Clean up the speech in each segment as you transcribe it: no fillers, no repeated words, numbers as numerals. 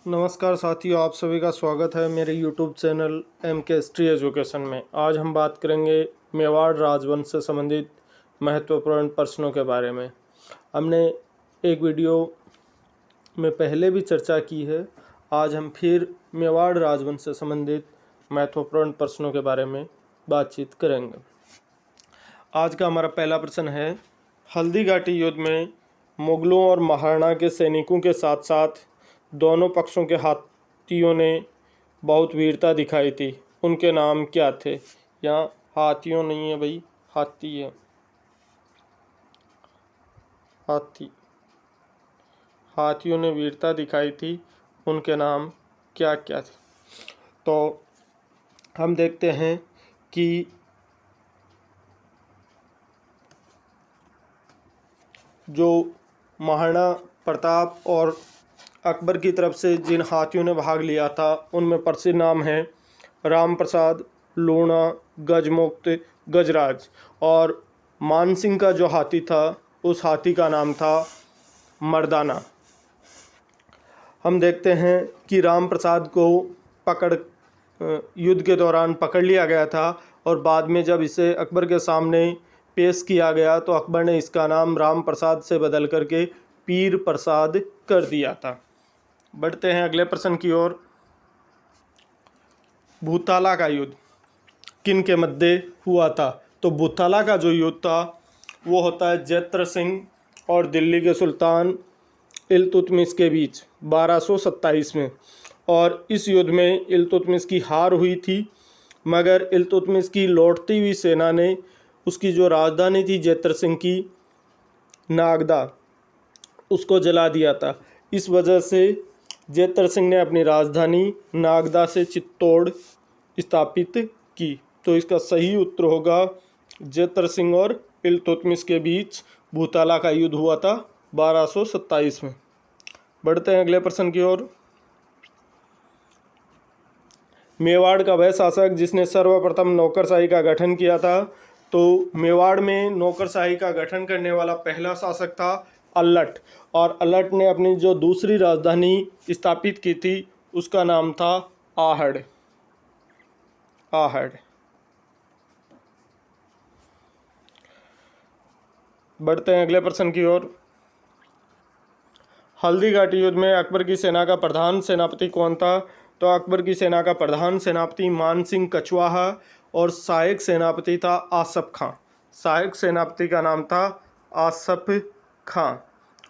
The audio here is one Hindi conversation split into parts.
नमस्कार साथियों, आप सभी का स्वागत है मेरे YouTube channel MK history education में। आज हम बात करेंगे मेवाड़ राजवंश से संबंधित महत्वपूर्ण प्रश्नों के बारे में। हमने एक वीडियो में पहले भी चर्चा की है। आज हम फिर मेवाड़ राजवंश से संबंधित महत्वपूर्ण प्रश्नों के बारे में बातचीत करेंगे। आज का हमारा पहला प्रश्न है, हल्दी घाटी युद्ध में मुगलों और महाराणा के सैनिकों के साथ साथ दोनों पक्षों के हाथियों ने बहुत वीरता दिखाई थी, उनके नाम क्या थे? यहाँ हाथियों नहीं है भाई, हाथी है, हाथी। हाथियों ने वीरता दिखाई थी, उनके नाम क्या क्या थे? तो हम देखते हैं कि जो महाराणा प्रताप और अकबर की तरफ से जिन हाथियों ने भाग लिया था उनमें प्रसिद्ध नाम है राम प्रसाद, लूणा, गजमुक्त, गजराज। और मानसिंह का जो हाथी था उस हाथी का नाम था मर्दाना। हम देखते हैं कि राम प्रसाद को युद्ध के दौरान पकड़ लिया गया था और बाद में जब इसे अकबर के सामने पेश किया गया तो अकबर ने इसका नाम राम प्रसाद से बदल करके पीर प्रसाद कर दिया था। बढ़ते हैं अगले प्रश्न की ओर। भूताला का युद्ध किन के मध्य हुआ था? तो भूताला का जो युद्ध था वो होता है जैत्र सिंह और दिल्ली के सुल्तान इल्तुतमिश के बीच 1227 में। और इस युद्ध में इल्तुतमिश की हार हुई थी, मगर इल्तुतमिश की लौटती हुई सेना ने उसकी जो राजधानी थी जैत्र सिंह की, नागदा, उसको जला दिया था। इस वजह से जैत्र सिंह ने अपनी राजधानी नागदा से चित्तौड़ स्थापित की। तो इसका सही उत्तर होगा जैत्र सिंह और इल्तुतमिश के बीच भूताला का युद्ध हुआ था 1227 में। बढ़ते हैं अगले प्रश्न की ओर। मेवाड़ का वह शासक जिसने सर्वप्रथम नौकरशाही का गठन किया था? तो मेवाड़ में नौकरशाही का गठन करने वाला पहला शासक था अल्लट। और अल्लट ने अपनी जो दूसरी राजधानी स्थापित की थी उसका नाम था आहड़। आहड़। बढ़ते हैं अगले प्रश्न की ओर। हल्दी घाटी युद्ध में अकबर की सेना का प्रधान सेनापति कौन था? तो अकबर की सेना का प्रधान सेनापति मानसिंह कछवाहा और सहायक सेनापति था आसफ खां। सहायक सेनापति का नाम था आसफ खां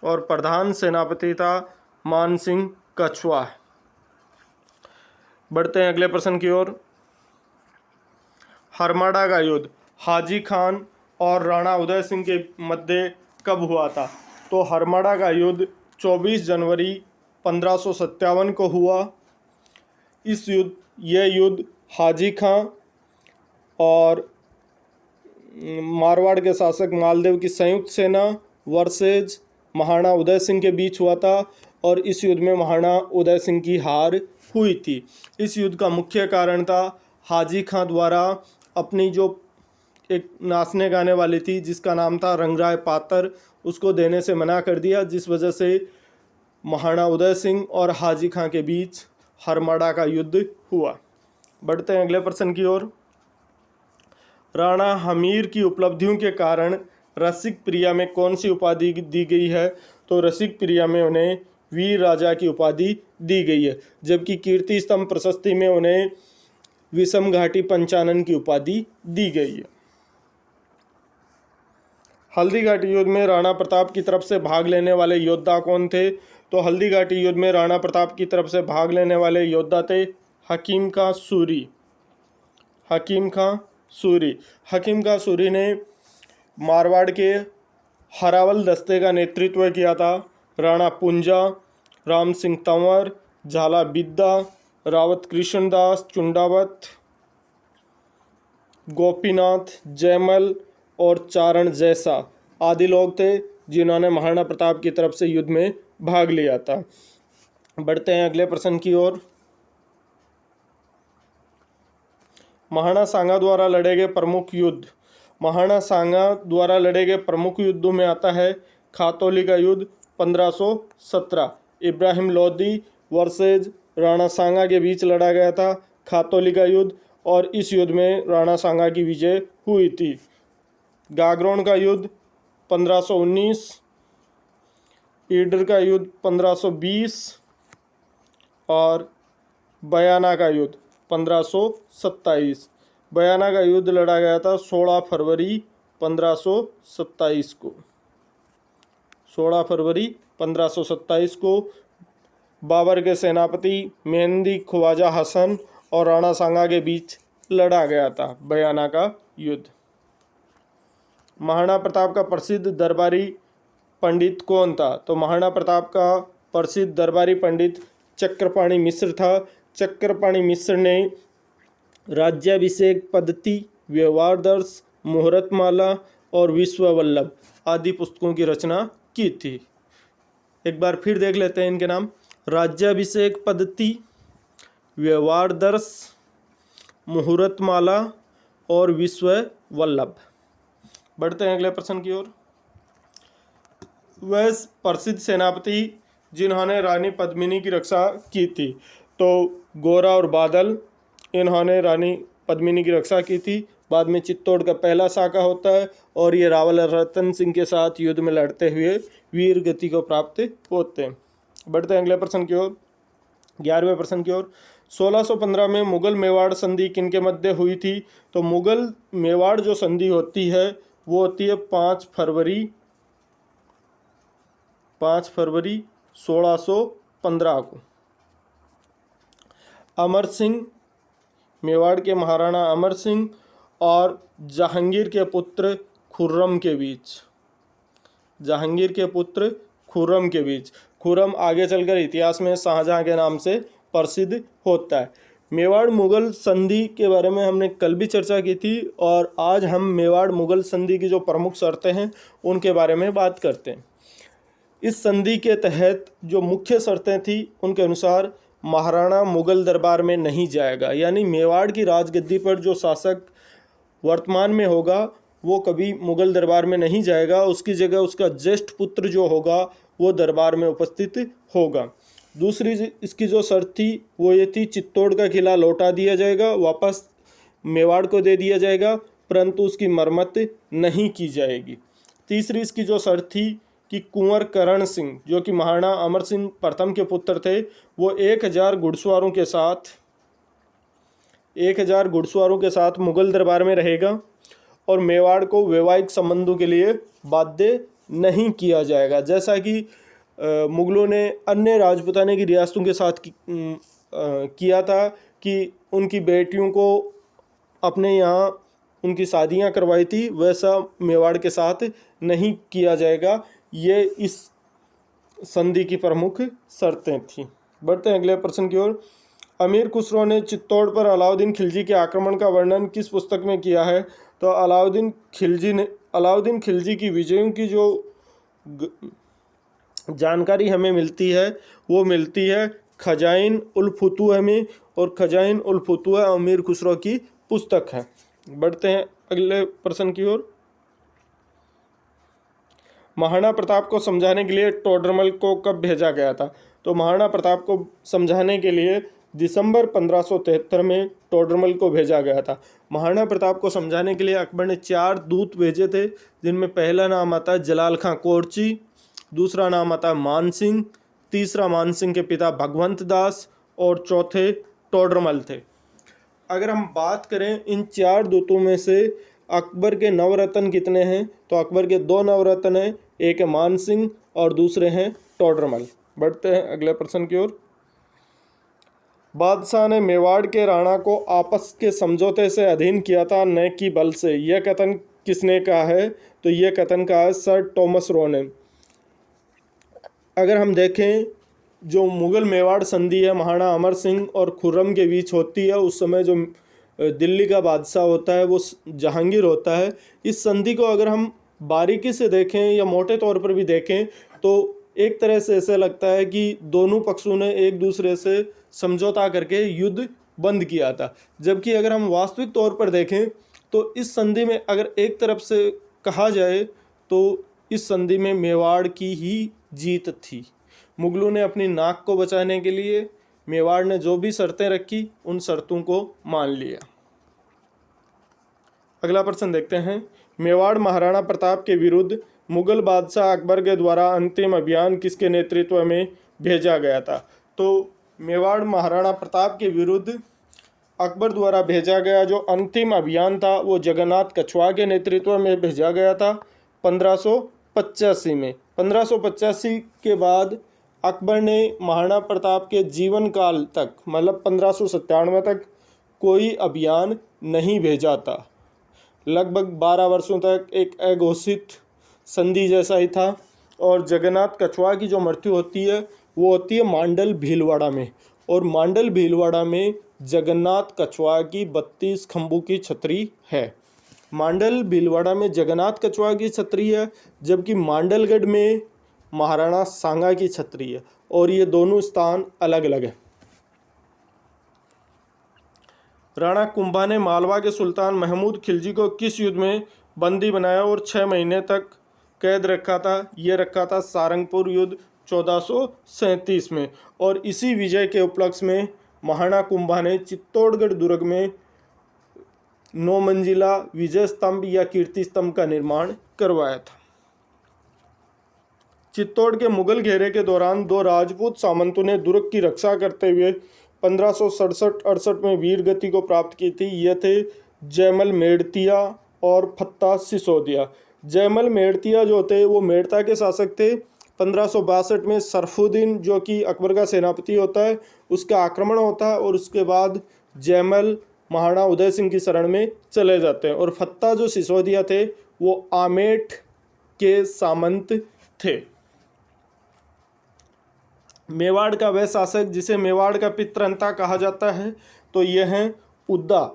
और प्रधान सेनापति था मानसिंह कछवाहा। बढ़ते हैं अगले प्रश्न की ओर। हरमाड़ा का युद्ध हाजी खान और राणा उदय सिंह के मध्य कब हुआ था? तो हरमाड़ा का युद्ध 24 जनवरी 1557 को हुआ। यह युद्ध हाजी खां और मारवाड़ के शासक मालदेव की संयुक्त सेना वर्सेज महाराणा उदय सिंह के बीच हुआ था और इस युद्ध में महाराणा उदय सिंह की हार हुई थी। इस युद्ध का मुख्य कारण था हाजी खां द्वारा अपनी जो एक नाचने गाने वाली थी जिसका नाम था रंगराय पातर, उसको देने से मना कर दिया, जिस वजह से महाराणा उदय सिंह और हाजी खां के बीच हरमाड़ा का युद्ध हुआ। बढ़ते हैं अगले प्रश्न की ओर। राणा हमीर की उपलब्धियों के कारण रसिक प्रिया में कौन सी उपाधि दी गई है? तो रसिक प्रिया में उन्हें वीर राजा की उपाधि दी गई है, जबकि कीर्ति स्तंभ प्रशस्ति में उन्हें विषम घाटी पंचानन की उपाधि दी गई है। हल्दी घाटी युद्ध में राणा प्रताप की तरफ से भाग लेने वाले योद्धा कौन थे? तो हल्दी घाटी युद्ध में राणा प्रताप की तरफ से भाग लेने वाले योद्धा थे हकीम खां सूरी। हकीम खां सूरी। हकीम खां सूरी ने मारवाड़ के हरावल दस्ते का नेतृत्व किया था। राणा पुंजा, राम सिंह तंवर, झाला बिद्दा, रावत कृष्णदास चुंडावत, गोपीनाथ जयमल और चारण जैसा आदि लोग थे जिन्होंने महाराणा प्रताप की तरफ से युद्ध में भाग लिया था। बढ़ते हैं अगले प्रश्न की ओर। महाराणा सांगा द्वारा लड़े गए प्रमुख युद्ध। महाराणा सांगा द्वारा लड़े गए प्रमुख युद्धों में आता है खातौली का युद्ध 1517, इब्राहिम लोदी वर्सेज राणा सांगा के बीच लड़ा गया था, खातौली का युद्ध, और इस युद्ध में राणा सांगा की विजय हुई थी। गागरोन का युद्ध 1519, ईडर का युद्ध 1520 और बयाना का युद्ध 1527। बयाना का युद्ध लड़ा गया था 16 फरवरी 1527 को। 16 फरवरी 1527 को बाबर के सेनापति मेहंदी ख्वाजा हसन और राणा सांगा के बीच लड़ा गया था बयाना का युद्ध। महाराणा प्रताप का प्रसिद्ध दरबारी पंडित कौन था? तो महाराणा प्रताप का प्रसिद्ध दरबारी पंडित चक्रपाणि मिश्र था। चक्रपाणि मिश्र ने राज्याभिषेक पद्धति, व्यवहारदर्श, मुहूर्तमाला और विश्ववल्लभ आदि पुस्तकों की रचना की थी। एक बार फिर देख लेते हैं इनके नाम। राज्याभिषेक पद्धति, व्यवहारदर्श, मुहूर्तमाला और विश्ववल्लभ। बढ़ते हैं अगले प्रश्न की ओर। वह प्रसिद्ध सेनापति जिन्होंने रानी पद्मिनी की रक्षा की थी? तो गोरा और बादल, इन्होंने रानी पद्मिनी की रक्षा की थी। बाद में चित्तौड़ का पहला साका होता है और ये रावल रतन सिंह के साथ युद्ध में लड़ते हुए वीर गति को प्राप्त होते हैं। बढ़ते हैं अगले प्रश्न की ओर, 11वें प्रश्न की ओर। 1615 में मुगल मेवाड़ संधि किनके मध्य हुई थी? तो मुगल मेवाड़ जो संधि होती है वो होती है 5 फरवरी 1615 को। अमर सिंह, मेवाड़ के महाराणा अमर सिंह और जहांगीर के पुत्र खुर्रम के बीच। जहांगीर के पुत्र खुर्रम के बीच। खुर्रम आगे चलकर इतिहास में शाहजहां के नाम से प्रसिद्ध होता है। मेवाड़ मुगल संधि के बारे में हमने कल भी चर्चा की थी और आज हम मेवाड़ मुगल संधि की जो प्रमुख शर्तें हैं उनके बारे में बात करते हैं। इस संधि के तहत जो मुख्य शर्तें थी उनके अनुसार महाराणा मुगल दरबार में नहीं जाएगा, यानी मेवाड़ की राजगद्दी पर जो शासक वर्तमान में होगा वो कभी मुगल दरबार में नहीं जाएगा। उसकी जगह उसका ज्येष्ठ पुत्र जो होगा वो दरबार में उपस्थित होगा। दूसरी इसकी जो शर्त थी वो ये थी, चित्तौड़ का किला लौटा दिया जाएगा, वापस मेवाड़ को दे दिया जाएगा, परंतु उसकी मरम्मत नहीं की जाएगी। तीसरी इसकी जो शर्त थी कि कुंवर करण सिंह जो कि महाराणा अमर सिंह प्रथम के पुत्र थे, वो 1000 घुड़सवारों के साथ मुगल दरबार में रहेगा और मेवाड़ को वैवाहिक संबंधों के लिए बाध्य नहीं किया जाएगा, जैसा कि मुगलों ने अन्य राजपूताने की रियासतों के साथ किया था कि उनकी बेटियों को अपने यहाँ उनकी शादियाँ करवाई थी, वैसा मेवाड़ के साथ नहीं किया जाएगा। ये इस संधि की प्रमुख शर्तें थीं। बढ़ते हैं अगले प्रश्न की ओर। अमीर खुसरो ने चित्तौड़ पर अलाउद्दीन खिलजी के आक्रमण का वर्णन किस पुस्तक में किया है? तो अलाउद्दीन खिलजी की विजयों की जो जानकारी हमें मिलती है वो मिलती है खजाइन उल फुतूह में, और खजाइन उल फुतूह अमीर खुसरो की पुस्तक है। बढ़ते हैं अगले प्रश्न की ओर। महाराणा प्रताप को समझाने के लिए टोडरमल को कब भेजा गया था? तो महाराणा प्रताप को समझाने के लिए दिसंबर 1573 में टोडरमल को भेजा गया था। महाराणा प्रताप को समझाने के लिए अकबर ने 4 दूत भेजे थे, जिनमें पहला नाम आता है जलाल खां कोरची, दूसरा नाम आता है मान सिंह, तीसरा मान सिंह के पिता भगवंत दास और चौथे टोडरमल थे। अगर हम बात करें इन 4 दूतों में से अकबर के नवरत्न कितने हैं, तो अकबर के 2 नवरत्न हैं, एक है मान सिंह और दूसरे हैं टोडरमल। बढ़ते हैं अगले प्रश्न की ओर। बादशाह ने मेवाड़ के राणा को आपस के समझौते से अधीन किया था, न कि बल से। यह कथन किसने कहा है? तो यह कथन कहा है सर टॉमस रो ने। अगर हम देखें जो मुगल मेवाड़ संधि है महाराणा अमर सिंह और खुर्रम के बीच होती है, उस समय जो दिल्ली का बादशाह होता है वो जहांगीर होता है। इस संधि को अगर हम बारीकी से देखें या मोटे तौर पर भी देखें तो एक तरह से ऐसा लगता है कि दोनों पक्षों ने एक दूसरे से समझौता करके युद्ध बंद किया था, जबकि अगर हम वास्तविक तौर पर देखें तो इस संधि में अगर एक तरफ से कहा जाए तो इस संधि में मेवाड़ की ही जीत थी। मुगलों ने अपनी नाक को बचाने के लिए मेवाड़ ने जो भी शर्तें रखी उन शर्तों को मान लिया। अगला प्रश्न देखते हैं, मेवाड़ महाराणा प्रताप के विरुद्ध मुगल बादशाह अकबर के द्वारा अंतिम अभियान किसके नेतृत्व में भेजा गया था? तो मेवाड़ महाराणा प्रताप के विरुद्ध अकबर द्वारा भेजा गया जो अंतिम अभियान था वो जगन्नाथ कछवाहा के नेतृत्व में भेजा गया था 1585 में। 1585 के बाद अकबर ने महाराणा प्रताप के जीवन काल तक मतलब 1597 तक कोई अभियान नहीं भेजा था। लगभग 12 वर्षों तक एक अघोषित संधि जैसा ही था। और जगन्नाथ कछवाहा की जो मृत्यु होती है वो होती है मांडल भीलवाड़ा में, और मांडल भीलवाड़ा में जगन्नाथ कछवाहा की 32 खंभों की छतरी है। मांडल भीलवाड़ा में जगन्नाथ कछवाहा की छतरी है, जबकि मांडलगढ़ में महाराणा सांगा की छतरी है, और ये दोनों स्थान अलग अलग हैं। राणा कुंभा ने मालवा के सुल्तान महमूद खिलजी को किस युद्ध में बंदी बनाया और 6 महीने तक कैद रखा था? ये रखा था सारंगपुर युद्ध 1437 में। और इसी विजय के उपलक्ष्य में महाराणा कुंभा ने चित्तौड़गढ़ दुर्ग में 9 मंजिला विजय स्तंभ या कीर्ति स्तंभ का निर्माण करवाया था। चित्तौड़ के मुगल घेरे के दौरान 2 राजपूत सामंतों ने दुर्ग की रक्षा करते हुए 1567-68 में वीर गति को प्राप्त की थी। ये थे जयमल मेड़तिया और फत्ता सिसोदिया। जयमल मेड़तिया जो थे वो मेड़ता के शासक थे। 1562 में सरफुद्दीन जो कि अकबर का सेनापति होता है उसका आक्रमण होता है, और उसके बाद जयमल महाराणा उदय सिंह की शरण में चले जाते हैं। और फत्ता जो सिसोदिया थे वो आमेठ के सामंत थे। मेवाड़ का वह शासक जिसे मेवाड़ का पितृहंता कहा जाता है तो यह है उद्दा।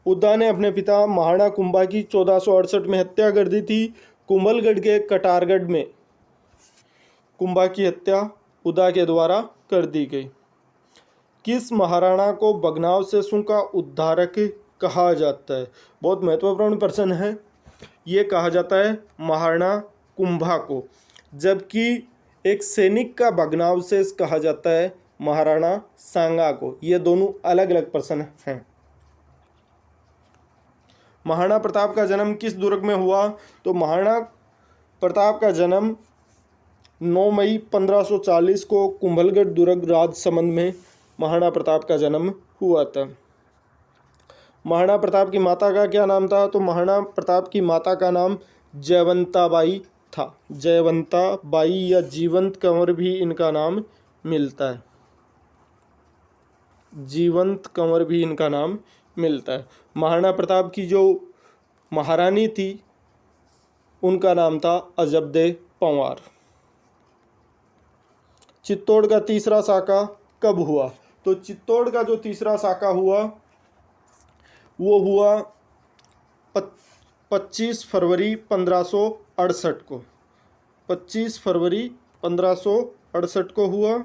उद्दा ने अपने पिता महाराणा कुंभा की 1468 में हत्या कर दी थी। कुंभलगढ़ के कटारगढ़ में कुंभा की हत्या उद्दा के द्वारा कर दी गई। किस महाराणा को बगनाव से सूं का उद्धारक कहा जाता है? बहुत महत्वपूर्ण प्रश्न है। ये कहा जाता है महाराणा कुंभा को, जबकि एक सैनिक का भग्नावशेष कहा जाता है महाराणा सांगा को। ये दोनों अलग अलग प्रश्न हैं। महाराणा प्रताप का जन्म किस दुर्ग में हुआ? तो महाराणा प्रताप का जन्म 9 मई 1540 को कुंभलगढ़ दुर्ग राजसमंद में महाराणा प्रताप का जन्म हुआ था। महाराणा प्रताप की माता का क्या नाम था? तो महाराणा प्रताप की माता का नाम जयवंताबाई था। जयवंताबाई या जीवंत कंवर भी इनका नाम मिलता है। जीवंत कंवर भी इनका नाम मिलता है। महाराणा प्रताप की जो महारानी थी उनका नाम था अजबदे पंवार। चित्तौड़ का तीसरा साका कब हुआ? तो चित्तौड़ का जो तीसरा साका हुआ वो हुआ 25 फरवरी 1568 को। 25 फरवरी 1568 को हुआ।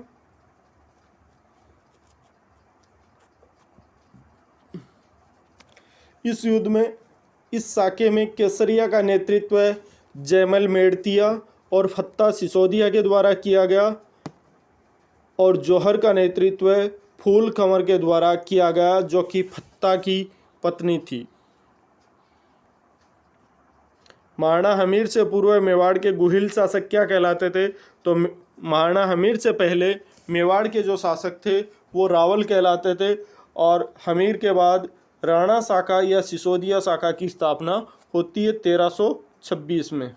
इस युद्ध में इस साके में केसरिया का नेतृत्व जयमल मेड़तिया और फत्ता सिसोदिया के द्वारा किया गया, और जौहर का नेतृत्व फूल कंवर के द्वारा किया गया जो कि फत्ता की पत्नी थी। महाराणा हमीर से पूर्व मेवाड़ के गुहिल शासक क्या कहलाते थे? तो महाराणा हमीर से पहले मेवाड़ के जो शासक थे वो रावल कहलाते थे, और हमीर के बाद राणा शाखा या सिसोदिया शाखा की स्थापना होती है 1326 में।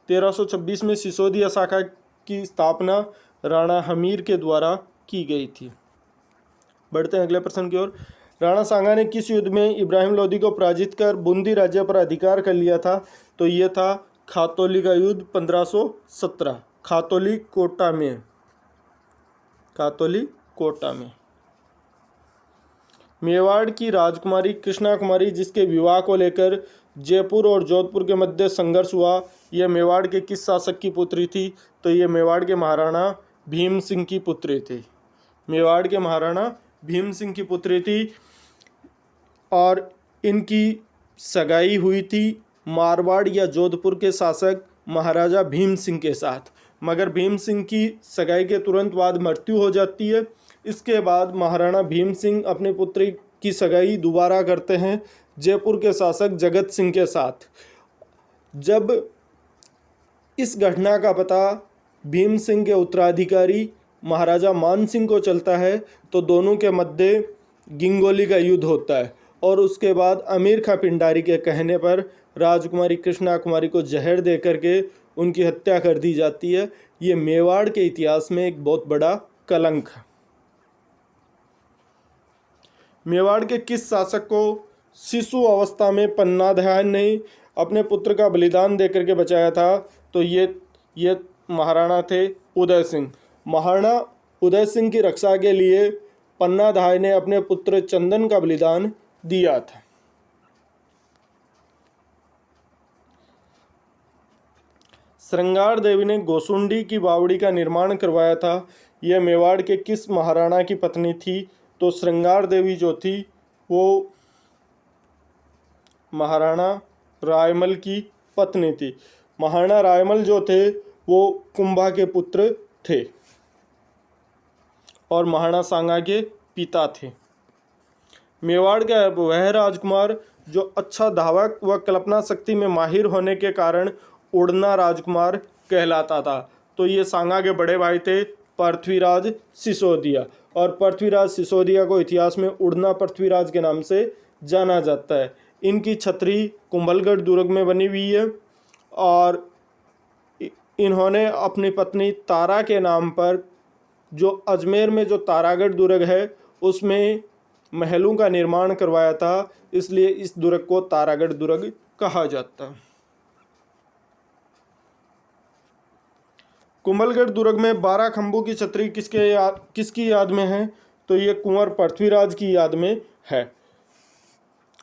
1326 में सिसोदिया शाखा की स्थापना राणा हमीर के द्वारा की गई थी। बढ़ते हैं अगले प्रश्न की ओर। राणा सांगा ने किस युद्ध में इब्राहिम लोदी को पराजित कर बूंदी राज्य पर अधिकार कर लिया था? तो ये था खातौली का युद्ध 1517 खातौली कोटा में। खातौली कोटा में मेवाड़ की राजकुमारी कृष्णा कुमारी जिसके विवाह को लेकर जयपुर और जोधपुर के मध्य संघर्ष हुआ, यह मेवाड़ के किस शासक की पुत्री थी? तो ये मेवाड़ के महाराणा भीम सिंह की पुत्री थी। मेवाड़ के महाराणा भीम सिंह की पुत्री थी, और इनकी सगाई हुई थी मारवाड़ या जोधपुर के शासक महाराजा भीम सिंह के साथ। मगर भीम सिंह की सगाई के तुरंत बाद मृत्यु हो जाती है। इसके बाद महाराणा भीम सिंह अपने पुत्री की सगाई दोबारा करते हैं जयपुर के शासक जगत सिंह के साथ। जब इस घटना का पता भीम सिंह के उत्तराधिकारी महाराजा मान सिंह को चलता है तो दोनों के मध्य गिंगोली का युद्ध होता है और उसके बाद अमीर खां पिंडारी के कहने पर राजकुमारी कृष्णा कुमारी को जहर दे करके उनकी हत्या कर दी जाती है। ये मेवाड़ के इतिहास में एक बहुत बड़ा कलंक है। मेवाड़ के किस शासक को शिशु अवस्था में पन्नाधायन ने अपने पुत्र का बलिदान दे करके बचाया था? तो ये महाराणा थे उदय सिंह। महाराणा उदय सिंह की रक्षा के लिए पन्नाधाय ने अपने पुत्र चंदन का बलिदान दिया था। श्रृंगार देवी ने गोसुंडी की बावड़ी का निर्माण करवाया था। यह मेवाड़ के किस महाराणा की पत्नी थी? तो श्रृंगार देवी जो थी वो महाराणा रायमल की पत्नी थी। महाराणा रायमल जो थे वो कुंभा के पुत्र थे और महाराणा सांगा के पिता थे। मेवाड़ का वह राजकुमार जो अच्छा धावक व कल्पना शक्ति में माहिर होने के कारण उड़ना राजकुमार कहलाता था। तो ये सांगा के बड़े भाई थे पृथ्वीराज सिसोदिया, और पृथ्वीराज सिसोदिया को इतिहास में उड़ना पृथ्वीराज के नाम से जाना जाता है। इनकी छतरी कुंभलगढ़ दुर्ग में बनी हुई है और इन्होंने अपनी पत्नी तारा के नाम पर जो अजमेर में जो तारागढ़ दुर्ग है उसमें महलों का निर्माण करवाया था, इसलिए इस दुर्ग को तारागढ़ दुर्ग कहा जाता है। कुंभलगढ़ दुर्ग में 12 खंभों की छतरी किसकी याद में है? तो ये कुंवर पृथ्वीराज की याद में है,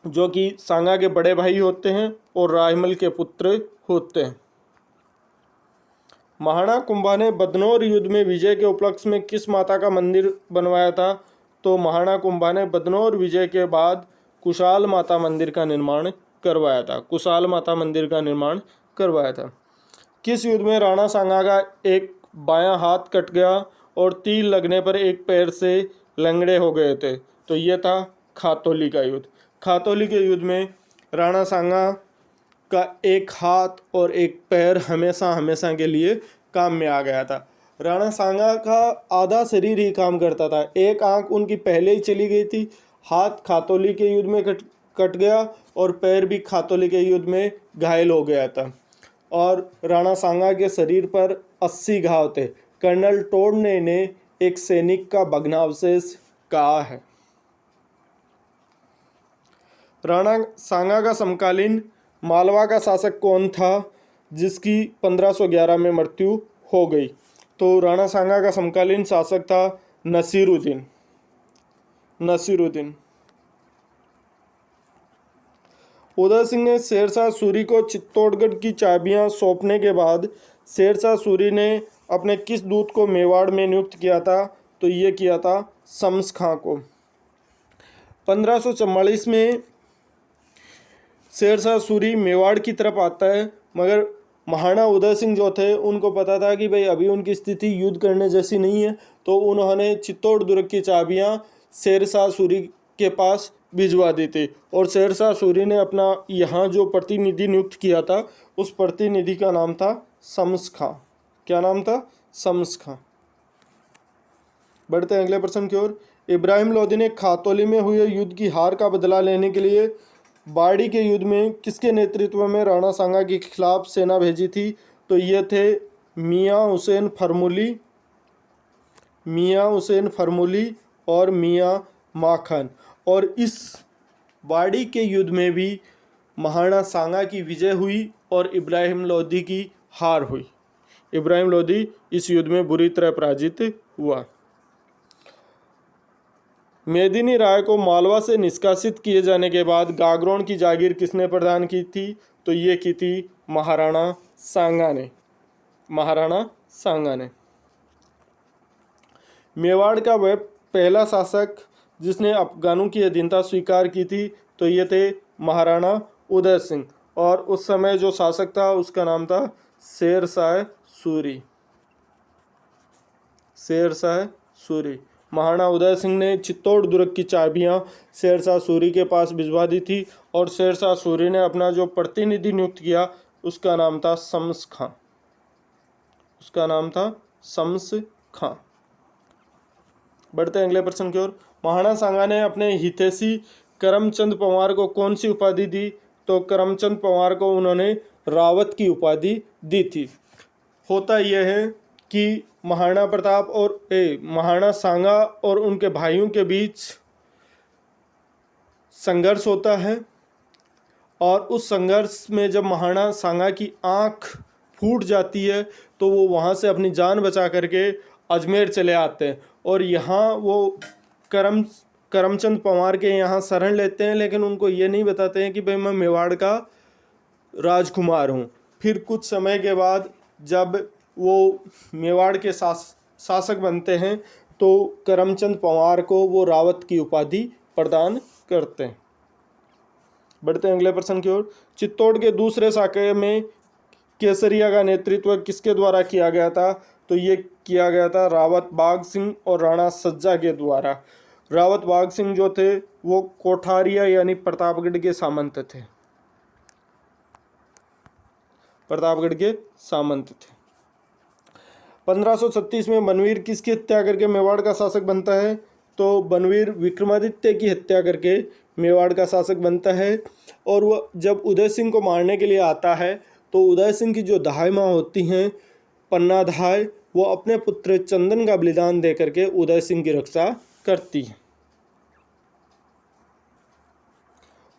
जो कि सांगा के बड़े भाई होते हैं और रायमल के पुत्र होते हैं। महाराणा कुंभा ने बदनौर युद्ध में विजय के उपलक्ष्य में किस माता का मंदिर बनवाया था? तो महाराणा कुंभा ने बदनौर विजय के बाद कुशाल माता मंदिर का निर्माण करवाया था। कुशाल माता मंदिर का निर्माण करवाया था। किस युद्ध में राणा सांगा का एक बायां हाथ कट गया और तीर लगने पर एक पैर से लंगड़े हो गए थे? तो ये था खातौली का युद्ध। खातौली के युद्ध में राणा सांगा का एक हाथ और एक पैर हमेशा के लिए काम में आ गया था। राणा सांगा का आधा शरीर ही काम करता था, एक आंख उनकी पहले ही चली गई थी, हाथ खातौली के युद्ध में कट गया और पैर भी खातौली के युद्ध में घायल हो गया था। और राणा सांगा के शरीर पर 80 घाव थे। कर्नल टोड ने इन्हें एक सैनिक का भग्नावशेष कहा है। राणा सांगा का समकालीन मालवा का शासक कौन था जिसकी 1511 में मृत्यु हो गई? तो राणा सांगा का समकालीन शासक था नसीरुद्दीन। उदय सिंह ने शेरशाह सूरी को चित्तौड़गढ़ की चाबियां सौंपने के बाद शेरशाह सूरी ने अपने किस दूत को मेवाड़ में नियुक्त किया था? तो ये किया था शम्स खां को। 1544 में शेरशाह सूरी मेवाड़ की तरफ आता है, मगर महाराणा उदय सिंह जो थे उनको पता था कि भाई अभी उनकी स्थिति युद्ध करने जैसी नहीं है, तो उन्होंने चित्तौड़ दुर्ग की चाबियां शेरशाह सूरी के पास भिजवा दी थी और शेरशाह सूरी ने अपना यहाँ जो प्रतिनिधि नियुक्त किया था उस प्रतिनिधि का नाम था शम्स खां। क्या नाम था? शम्स खां। बढ़ते हैं अगले प्रश्न की ओर। इब्राहिम लोदी ने खातौली में हुए युद्ध की हार का बदला लेने के लिए बाड़ी के युद्ध में किसके नेतृत्व में राणा सांगा के खिलाफ सेना भेजी थी? तो ये थे मियाँ हुसैन फरमुली और मियाँ माखन। और इस बाड़ी के युद्ध में भी महाराणा सांगा की विजय हुई और इब्राहिम लोदी की हार हुई। इब्राहिम लोदी इस युद्ध में बुरी तरह पराजित हुआ। मेदिनी राय को मालवा से निष्कासित किए जाने के बाद गागरोन की जागीर किसने प्रदान की थी? तो ये की थी महाराणा सांगा ने। मेवाड़ का वह पहला शासक जिसने अफगानों की अधीनता स्वीकार की थी, तो ये थे महाराणा उदय सिंह, और उस समय जो शासक था उसका नाम था शेरशाह सूरी। शेरशाह सूरी। महाराणा उदय सिंह ने चित्तौड़ दुर्ग की चाबियां शेरशाह सूरी के पास भिजवा दी थी और शेरशाह सूरी ने अपना जो प्रतिनिधि नियुक्त किया उसका नाम था शम्स खां। उसका नाम था शम्स खां। बढ़ते हैं अगले प्रश्न की ओर। महाराणा सांगा ने अपने हितैषी करमचंद पंवार को कौन सी उपाधि दी? तो करमचंद पंवार को उन्होंने रावत की उपाधि दी थी। होता यह है कि महाराणा प्रताप और महाराणा सांगा और उनके भाइयों के बीच संघर्ष होता है और उस संघर्ष में जब महाराणा सांगा की आंख फूट जाती है तो वो वहाँ से अपनी जान बचा करके अजमेर चले आते हैं और यहाँ वो करमचंद पंवार के यहाँ शरण लेते हैं, लेकिन उनको ये नहीं बताते हैं कि भाई मैं मेवाड़ का राजकुमार हूँ। फिर कुछ समय के बाद जब वो मेवाड़ के शासक बनते हैं तो करमचंद पंवार को वो रावत की उपाधि प्रदान करते हैं। बढ़ते हैं अगले प्रश्न की ओर। चित्तौड़ के दूसरे साके में केसरिया का नेतृत्व किसके द्वारा किया गया था? तो ये किया गया था रावत बाघ सिंह और राणा सज्जा के द्वारा। रावत बाघ सिंह जो थे वो कोठारिया यानी प्रतापगढ़ के सामंत थे। प्रतापगढ़ के सामंत थे। 1536 में बनवीर किसकी हत्या करके मेवाड़ का शासक बनता है? तो बनवीर विक्रमादित्य की हत्या करके मेवाड़ का शासक बनता है। और वह जब उदय सिंह को मारने के लिए आता है तो उदय सिंह की जो दाई माँ होती हैं पन्ना दाई, वो अपने पुत्र चंदन का बलिदान दे करके उदय सिंह की रक्षा करती है।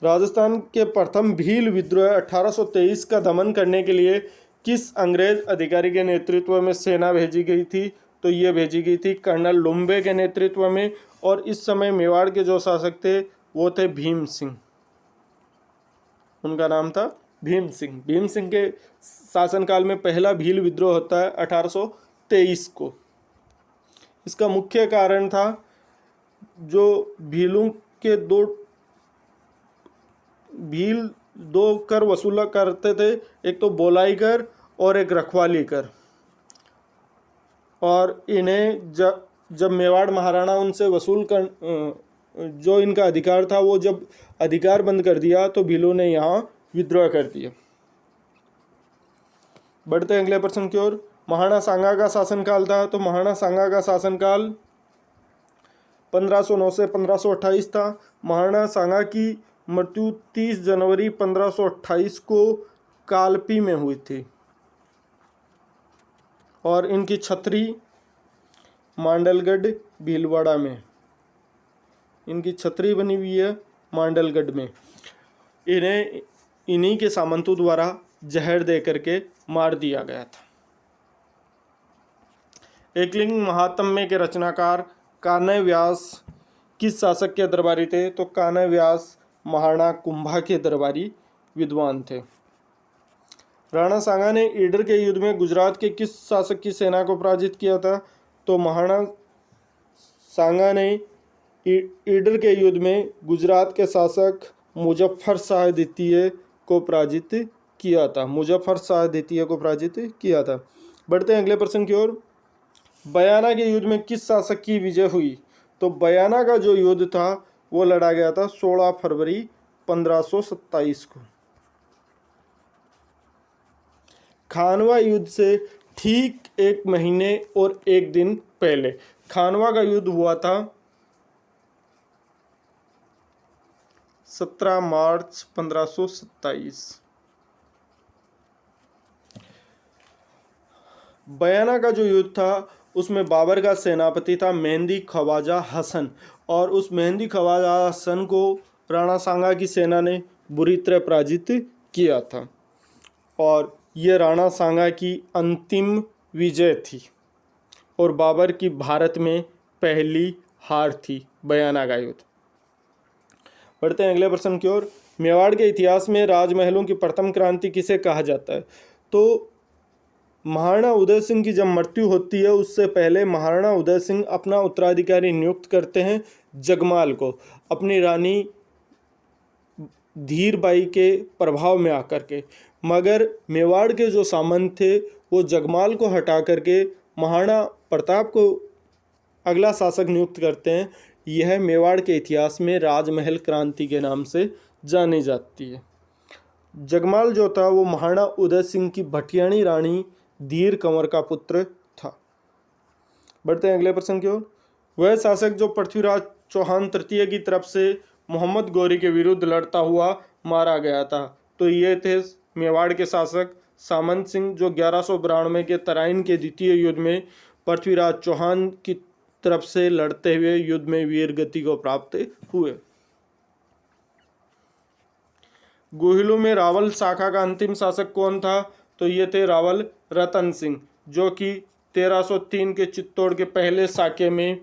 राजस्थान के प्रथम भील विद्रोह 1823 का दमन करने के लिए किस अंग्रेज अधिकारी के नेतृत्व में सेना भेजी गई थी? तो ये भेजी गई थी कर्नल लुम्बे के नेतृत्व में। और इस समय मेवाड़ के जो शासक थे वो थे भीम सिंह। उनका नाम था भीम सिंह। भीम सिंह के शासनकाल में पहला भील विद्रोह होता है 1823 को। इसका मुख्य कारण था जो भीलों के भील दो कर वसूला करते थे, एक तो बोलाई कर और एक रखवाली कर। और इन्हें जब मेवाड़ महाराणा उनसे वसूल कर जो इनका अधिकार था वो जब अधिकार बंद कर दिया तो भीलों ने यहाँ विद्रोह कर दिया। बढ़ते हैं अगले प्रश्न की ओर। महाराणा सांगा का शासनकाल था। तो महाराणा सांगा का शासनकाल 1509 से 1528 था। महाराणा सांगा की मृत्यु 30 जनवरी 1528 को कालपी में हुई थी और इनकी छतरी मांडलगढ़ भीलवाड़ा में, इनकी छतरी बनी हुई है मांडलगढ़ में। इन्हें इन्हीं के सामंतों द्वारा जहर दे करके मार दिया गया था। एकलिंग महात्म्य के रचनाकार कान्है व्यास किस शासक के दरबारी थे? तो कान्है व्यास महाराणा कुंभा के दरबारी विद्वान थे। राणा सांगा ने ईडर के युद्ध में गुजरात के किस शासक की सेना को पराजित किया था? तो महाराणा सांगा ने ईडर के युद्ध में गुजरात के शासक मुजफ्फर शाह द्वितीय को पराजित किया था। मुजफ्फर शाह द्वितीय को पराजित किया था। बढ़ते हैं अगले प्रश्न की ओर। बयाना के युद्ध में किस शासक की विजय हुई? तो बयाना का जो युद्ध था वो लड़ा गया था 16 फरवरी 1527 को। खानवा युद्ध से ठीक 1 महीने और 1 दिन पहले खानवा का युद्ध हुआ था 17 मार्च 1527। बयाना का जो युद्ध था उसमें बाबर का सेनापति था मेहंदी ख्वाजा हसन और उस मेहंदी ख्वाजा हसन को राणा सांगा की सेना ने बुरी तरह पराजित किया था और ये राणा सांगा की अंतिम विजय थी और बाबर की भारत में पहली हार थी बयाना का युद्ध। बढ़ते हैं अगले प्रश्न की ओर। मेवाड़ के इतिहास में राजमहलों की प्रथम क्रांति किसे कहा जाता है? तो महाराणा उदय सिंह की जब मृत्यु होती है उससे पहले महाराणा उदय सिंह अपना उत्तराधिकारी नियुक्त करते हैं जगमाल को, अपनी रानी धीरबाई के प्रभाव में आकर के। मगर मेवाड़ के जो सामंत थे वो जगमाल को हटा करके महाराणा प्रताप को अगला शासक नियुक्त करते हैं। यह मेवाड़ के इतिहास में राजमहल क्रांति के नाम से जानी जाती है। जगमाल जो था वो महाराणा उदय सिंह की भटियाणी रानी धीर कंवर का पुत्र था। बढ़ते हैं अगले प्रश्न की ओर। वह शासक जो पृथ्वीराज चौहान तृतीय की तरफ से मोहम्मद गौरी के विरुद्ध लड़ता हुआ मारा गया था, तो ये थे मेवाड़ के शासक सामंत सिंह, जो 1192 के तराइन के द्वितीय युद्ध में पृथ्वीराज चौहान की तरफ से लड़ते हुए युद्ध में वीर गति को प्राप्त हुए। गोहिलों में रावल शाखा का अंतिम शासक कौन था, तो ये थे रावल रतन सिंह, जो कि 1303 के चित्तौड़ के पहले साके में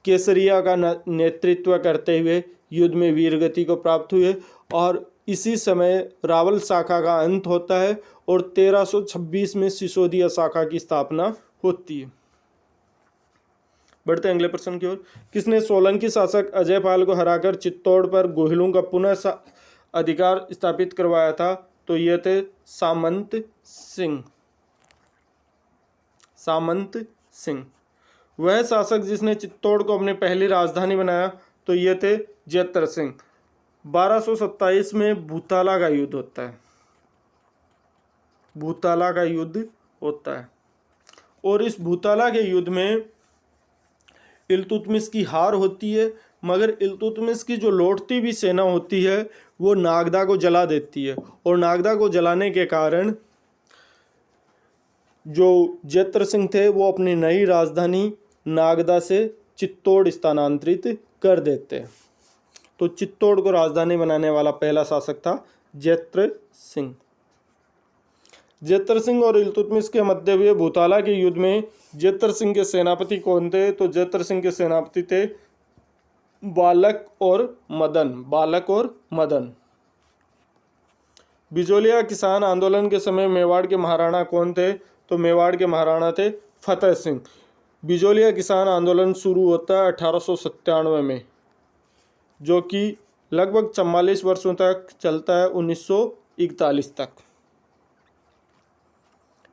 केसरिया का नेतृत्व करते हुए युद्ध में वीरगति को प्राप्त हुए। और इसी समय रावल शाखा का अंत होता है और 1326 में सिसोदिया शाखा की स्थापना होती है। बढ़ते हैं अगले प्रश्न की ओर। किसने सोलंकी शासक अजयपाल को हराकर चित्तौड़ पर गोहिलों का पुनः अधिकार स्थापित करवाया था, तो ये थे सामंत सिंह। सामंत सिंह वह शासक जिसने चित्तौड़ को अपनी पहली राजधानी बनाया, तो ये थे जैत्र सिंह। 1227 में भूताला का युद्ध होता है। भूताला का युद्ध होता है और इस भूताला के युद्ध में इल्तुतमिश की हार होती है, मगर इल्तुतमिश की जो लौटती भी सेना होती है वो नागदा को जला देती है और नागदा को जलाने के कारण जो जैत्र सिंह थे वो अपनी नई राजधानी नागदा से चित्तौड़ स्थानांतरित कर देते हैं। तो चित्तौड़ को राजधानी बनाने वाला पहला शासक था जैत्र सिंह। जैत्र सिंह और इल्तुतमिश के मध्य हुए भूताला के युद्ध में जैत्र सिंह के सेनापति कौन थे, तो जैत्र सिंह के सेनापति थे बालक और मदन। बालक और मदन। बिजोलिया किसान आंदोलन के समय मेवाड़ के महाराणा कौन थे, तो मेवाड़ के महाराणा थे फतेह सिंह। बिजोलिया किसान आंदोलन शुरू होता है 1897 में, जो कि लगभग 44 वर्षों तक चलता है, 1941 तक।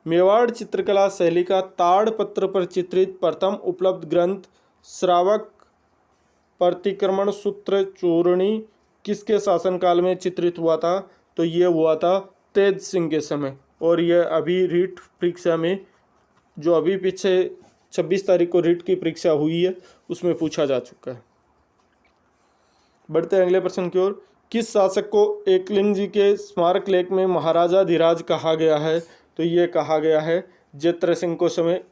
मेवाड़ चित्रकला शैली का ताड़पत्र पर चित्रित प्रथम उपलब्ध ग्रंथ श्रावक प्रतिक्रमण सूत्र चूर्णी किसके शासनकाल में चित्रित हुआ था, तो ये हुआ था तेज सिंह के समय। और यह अभी रीट परीक्षा में, जो अभी पीछे 26 तारीख को रीट की परीक्षा हुई है, उसमें पूछा जा चुका है। बढ़ते हैं अगले प्रश्न की ओर। किस शासक को एकलिंग जी के स्मारक लेख में महाराजा धीराज कहा गया है, तो ये कहा गया है जैत्र सिंह के समय।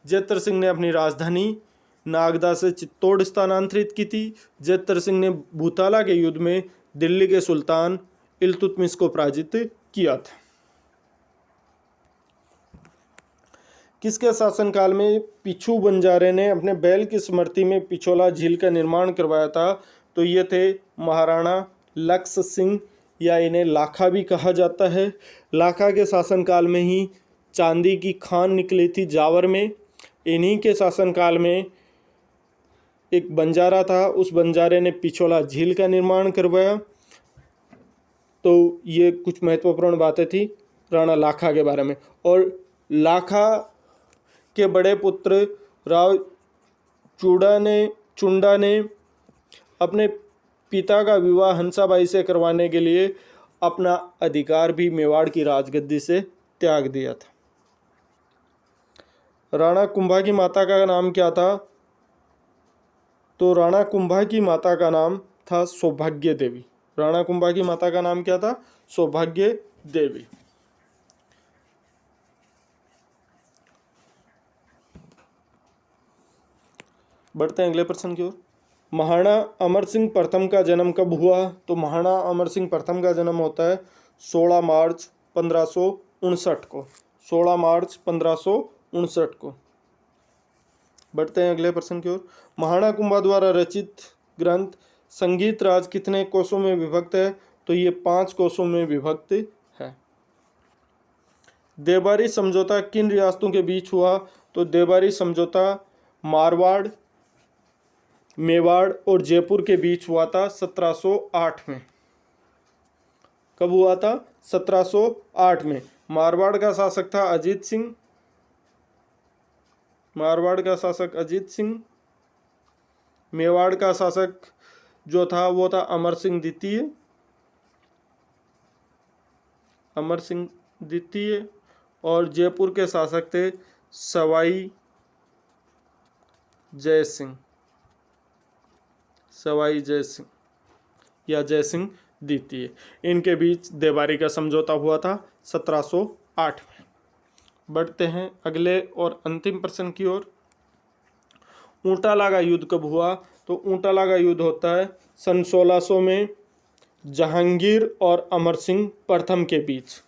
जैत्र सिंह ने अपनी राजधानी नागदा से चित्तौड़ स्थानांतरित की थी। जैत्र सिंह ने भूताला के युद्ध में दिल्ली के सुल्तान इल्तुतमिश को पराजित किया था। किसके शासनकाल में पिछू बंजारे ने अपने बैल की स्मृति में पिछोला झील का निर्माण करवाया था, तो ये थे महाराणा लक्ष्य सिंह, या इन्हें लाखा भी कहा जाता है। लाखा के शासनकाल में ही चांदी की खान निकली थी जावर में। इन्हीं के शासनकाल में एक बंजारा था, उस बंजारे ने पिछोला झील का निर्माण करवाया। तो ये कुछ महत्वपूर्ण बातें थी राणा लाखा के बारे में। और लाखा के बड़े पुत्र राव चुंडा ने अपने पिता का विवाह हंसाबाई से करवाने के लिए अपना अधिकार भी मेवाड़ की राजगद्दी से त्याग दिया था। राणा कुंभा की माता का नाम क्या था, तो राणा कुंभा की माता का नाम था सौभाग्य देवी। राणा कुंभा की माता का नाम क्या था, सौभाग्य देवी। बढ़ते हैं अगले प्रश्न की ओर। महाराणा अमर सिंह प्रथम का जन्म कब हुआ, तो महाराणा अमर सिंह प्रथम का जन्म होता है 16 मार्च 1559 को। 16 मार्च 1559 को। बढ़ते हैं अगले प्रश्न की ओर। महाराणा कुंभा द्वारा रचित ग्रंथ संगीत राज कितने कोशों में विभक्त है, तो ये 5 कोशों में विभक्त है। देवबारी समझौता किन रियासतों के बीच हुआ, तो देवबारी समझौता मारवाड़, मेवाड़ और जयपुर के बीच हुआ था 1708 में। कब हुआ था, 1708 में। मारवाड़ का शासक था अजीत सिंह। मारवाड़ का शासक अजीत सिंह। मेवाड़ का शासक जो था वो था अमर सिंह द्वितीय। अमर सिंह द्वितीय। और जयपुर के शासक थे सवाई जय सिंह। सवाई जय सिंह या जय सिंह द्वितीय। इनके बीच देवारी का समझौता हुआ था 1708 में। बढ़ते हैं अगले और अंतिम प्रश्न की ओर। ऊंटाला का युद्ध कब हुआ? तो ऊंटाला का युद्ध होता है सन 1600 में जहांगीर और अमर सिंह प्रथम के बीच।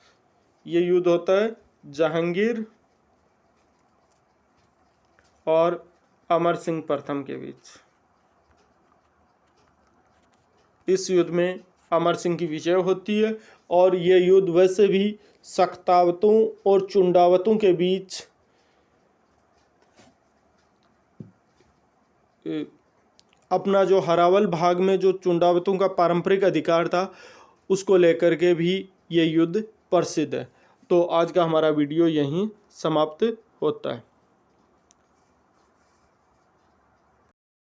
ये युद्ध होता है जहांगीर और अमर सिंह प्रथम के बीच। इस युद्ध में अमर सिंह की विजय होती है और ये युद्ध वैसे भी सक्तावतों और चुंडावतों के बीच अपना जो हरावल भाग में जो चुंडावतों का पारंपरिक अधिकार था उसको लेकर के भी ये युद्ध प्रसिद्ध है। तो आज का हमारा वीडियो यहीं समाप्त होता है।